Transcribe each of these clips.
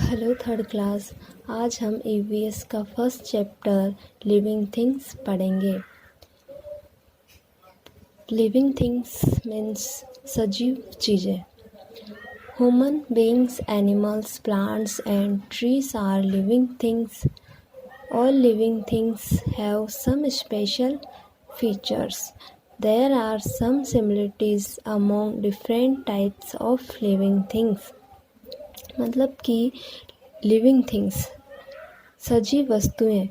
Hello third class. आज हम EVS का फर्स्ट चैप्टर लिविंग थिंग्स पढ़ेंगे। लिविंग थिंग्स मीन्स सजीव चीज़ें। Human beings, animals, plants and trees are living things. All living things have some special features. There are some similarities among different types of living things. मतलब कि living things सजीव वस्तुएं,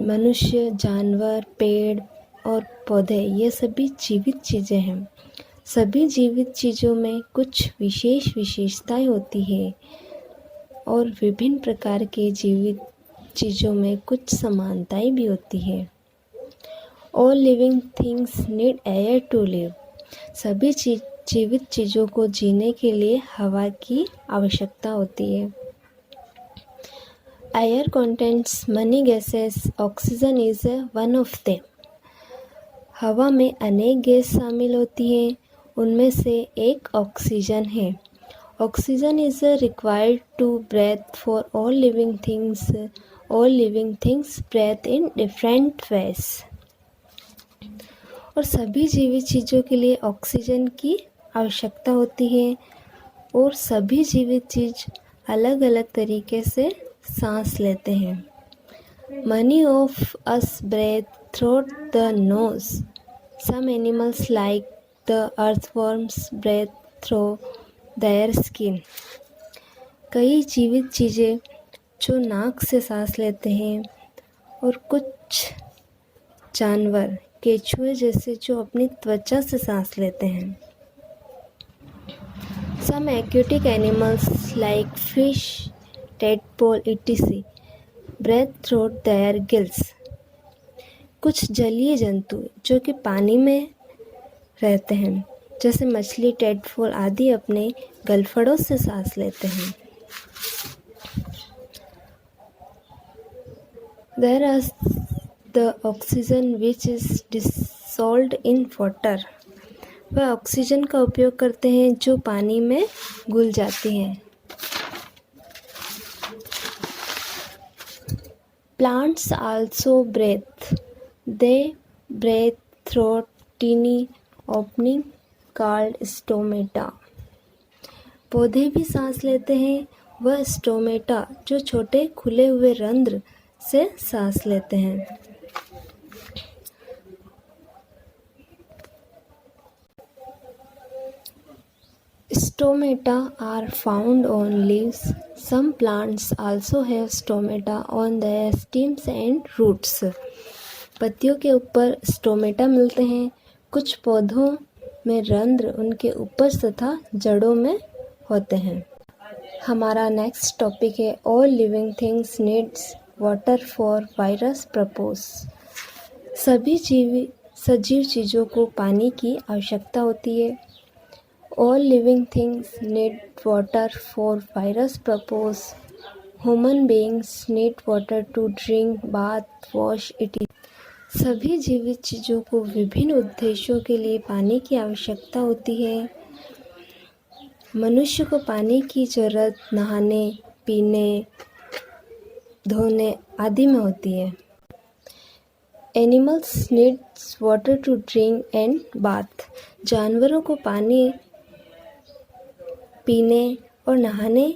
मनुष्य, जानवर, पेड़ और पौधे, ये सभी जीवित चीज़ें हैं। सभी जीवित चीज़ों में कुछ विशेष विशेषताएं होती है और विभिन्न प्रकार के जीवित चीज़ों में कुछ समानताएं भी होती है। All living things need air to live. सभी जीवित चीज़ों को जीने के लिए हवा की आवश्यकता होती है। Air contents money gases, oxygen is one of them. हवा में अनेक गैस शामिल होती हैं, उनमें से एक ऑक्सीजन है। Oxygen is required to breathe for all living things. All living things breathe in different ways. और सभी जीवित चीज़ों के लिए ऑक्सीजन की आवश्यकता होती है और सभी जीवित चीज़ अलग अलग तरीके से सांस लेते हैं। Many of us breathe through the nose. Some animals like the earthworms breathe through their skin. कई जीवित चीज़ें जो नाक से सांस लेते हैं और कुछ जानवर केचुए जैसे जो अपनी त्वचा से सांस लेते हैं। Some aquatic animals like fish, tadpole, etc. breathe through their gills. कुछ जलीय जंतु जो कि पानी में रहते हैं, जैसे मछली, टेडपोल आदि, अपने गलफड़ों से सांस लेते हैं। There is the oxygen which is dissolved in water. वह ऑक्सीजन का उपयोग करते हैं जो पानी में घुल जाती हैं। Plants also breathe. They breathe through tiny opening called stomata. पौधे भी सांस लेते हैं, वह स्टोमेटा जो छोटे खुले हुए रंध्र से सांस लेते हैं। Stomata are found on leaves. Some plants also have stomata on their stems and roots. पत्तियों के ऊपर स्टोमेटा मिलते हैं। कुछ पौधों में रंध्र उनके ऊपर तथा जड़ों में होते हैं। हमारा नेक्स्ट टॉपिक है all living things needs water for virus purpose. सभी सजीव चीज़ों को पानी की आवश्यकता होती है। All living things need water for various purposes. Human beings need water to drink, bath, wash, etc. सभी जीवित चीज़ों को विभिन्न उद्देश्यों के लिए पानी की आवश्यकता होती है। मनुष्य को पानी की जरूरत नहाने, पीने, धोने आदि में होती है। Animals need water to drink and bath. जानवरों को पानी पीने और नहाने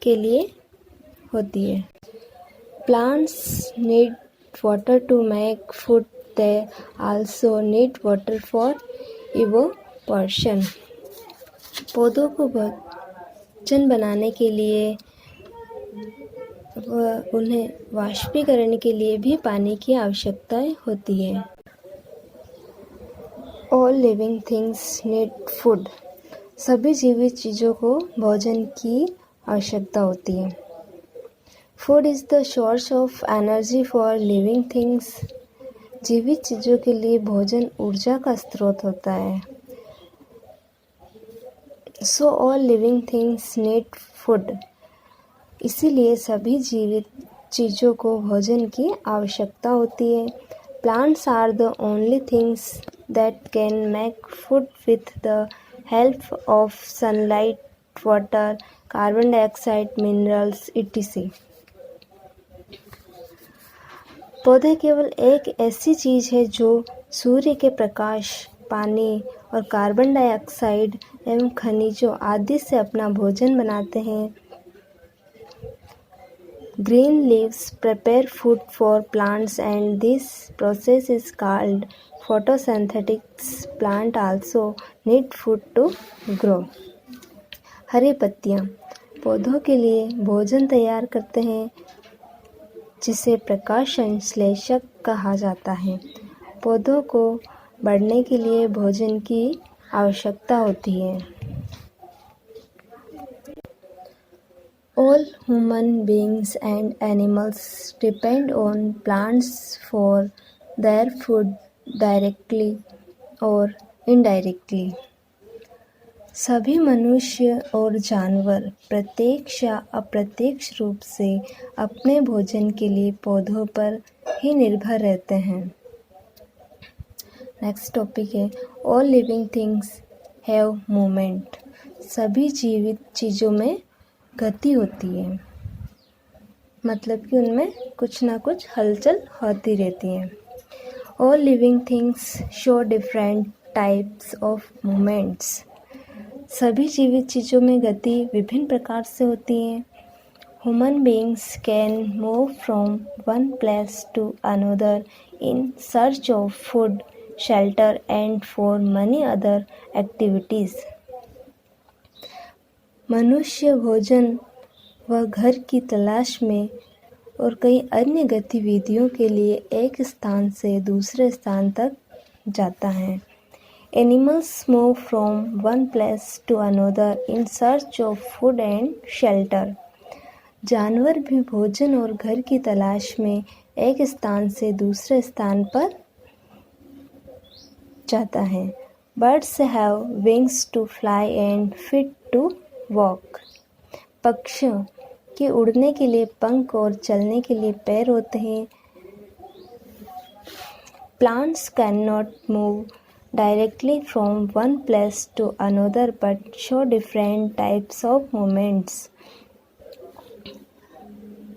के लिए होती है। Plants need water to make food. They also need water for evaporation. पौधों को भोजन बनाने के लिए उन्हें वाष्पीकरण के लिए भी पानी की आवश्यकता होती है। All living things need food. सभी जीवित चीज़ों को भोजन की आवश्यकता होती है। Food is the source of energy for living things. जीवित चीज़ों के लिए भोजन ऊर्जा का स्रोत होता है। So all living things need food. इसीलिए सभी जीवित चीज़ों को भोजन की आवश्यकता होती है। Plants are the only things that can make food with the help of sunlight, water, carbon dioxide, minerals etc. पौधे केवल एक ऐसी चीज है जो सूर्य के प्रकाश, पानी और कार्बन डाइऑक्साइड एवं खनिजों आदि से अपना भोजन बनाते हैं। Green leaves prepare food for plants and this process is called photosynthetics. Plant also need food to grow. हरी पत्तियाँ पौधों के लिए भोजन तैयार करते हैं जिसे प्रकाश संश्लेषक कहा जाता है। पौधों को बढ़ने के लिए भोजन की आवश्यकता होती है। All human beings and animals depend on plants for their food directly or indirectly. सभी मनुष्य और जानवर प्रत्यक्ष या अप्रत्यक्ष रूप से अपने भोजन के लिए पौधों पर ही निर्भर रहते हैं। नेक्स्ट टॉपिक है all living things have movement. सभी जीवित चीज़ों में गति होती है, मतलब कि उनमें कुछ ना कुछ हलचल होती रहती है। All living things show different types of movements. सभी जीवित चीज़ों में गति विभिन्न प्रकार से होती है। Human beings can move from one place to another in search of food, shelter and for many other activities. मनुष्य भोजन व घर की तलाश में और कई अन्य गतिविधियों के लिए एक स्थान से दूसरे स्थान तक जाता है। Animals move from one place to another in search of food and shelter. जानवर भी भोजन और घर की तलाश में एक स्थान से दूसरे स्थान पर जाता है। Birds have wings to fly and feet to walk. पक्षियों के उड़ने के लिए पंख और चलने के लिए पैर होते हैं। Plants can not move directly from one place to another but show different types of movements.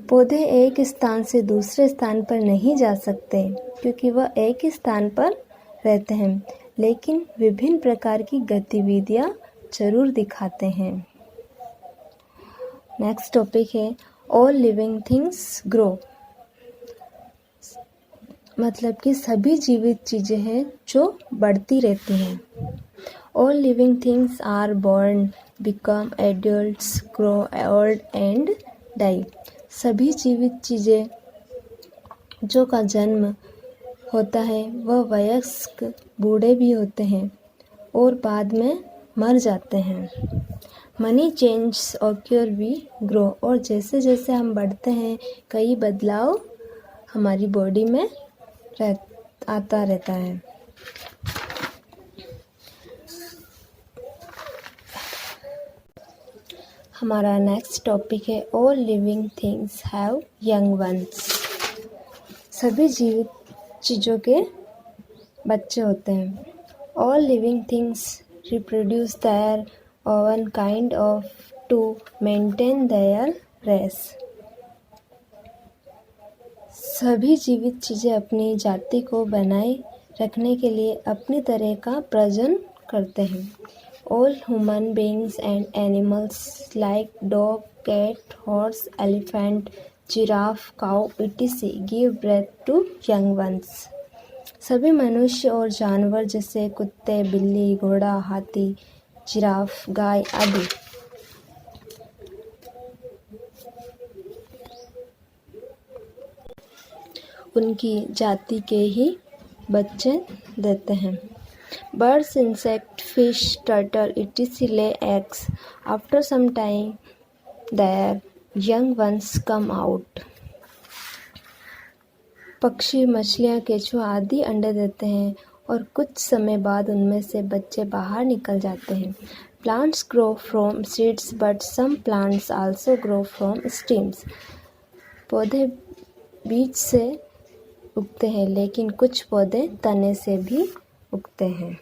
पौधे एक स्थान से दूसरे स्थान पर नहीं जा सकते क्योंकि वह एक ही स्थान पर रहते हैं, लेकिन विभिन्न प्रकार की गतिविधियां जरूर दिखाते हैं। नेक्स्ट टॉपिक है ऑल लिविंग थिंग्स ग्रो। मतलब कि सभी जीवित चीज़ें हैं जो बढ़ती रहती हैं। All living things are born, become adults, grow old and die. सभी जीवित चीज़ें जो का जन्म होता है वह वयस्क, बूढ़े भी होते हैं और बाद में मर जाते हैं। Many change occur we grow. और जैसे जैसे हम बढ़ते हैं कई बदलाव हमारी बॉडी में आता रहता है। हमारा नेक्स्ट टॉपिक है all living things have young ones. सभी जीवित चीज़ों के बच्चे होते हैं। All living things reproduce their own kind of to maintain their race. सभी जीवित चीज़ें अपनी जाति को बनाए रखने के लिए अपनी तरह का प्रजनन करते हैं। All human beings and animals like dog, cat, horse, elephant, giraffe, cow etc. Give breath to young ones. सभी मनुष्य और जानवर जैसे कुत्ते, बिल्ली, घोड़ा, हाथी, जिराफ, गाय आदि उनकी जाति के ही बच्चे देते हैं। Birds, insect, fish, turtle etc. lay eggs. After some time, their young ones come out. पक्षी, मछलियाँ, केंचुआ आदि अंडे देते हैं और कुछ समय बाद उनमें से बच्चे बाहर निकल जाते हैं। Plants grow from seeds, but some plants also grow from stems. पौधे बीज से उगते हैं, लेकिन कुछ पौधे तने से भी उगते हैं।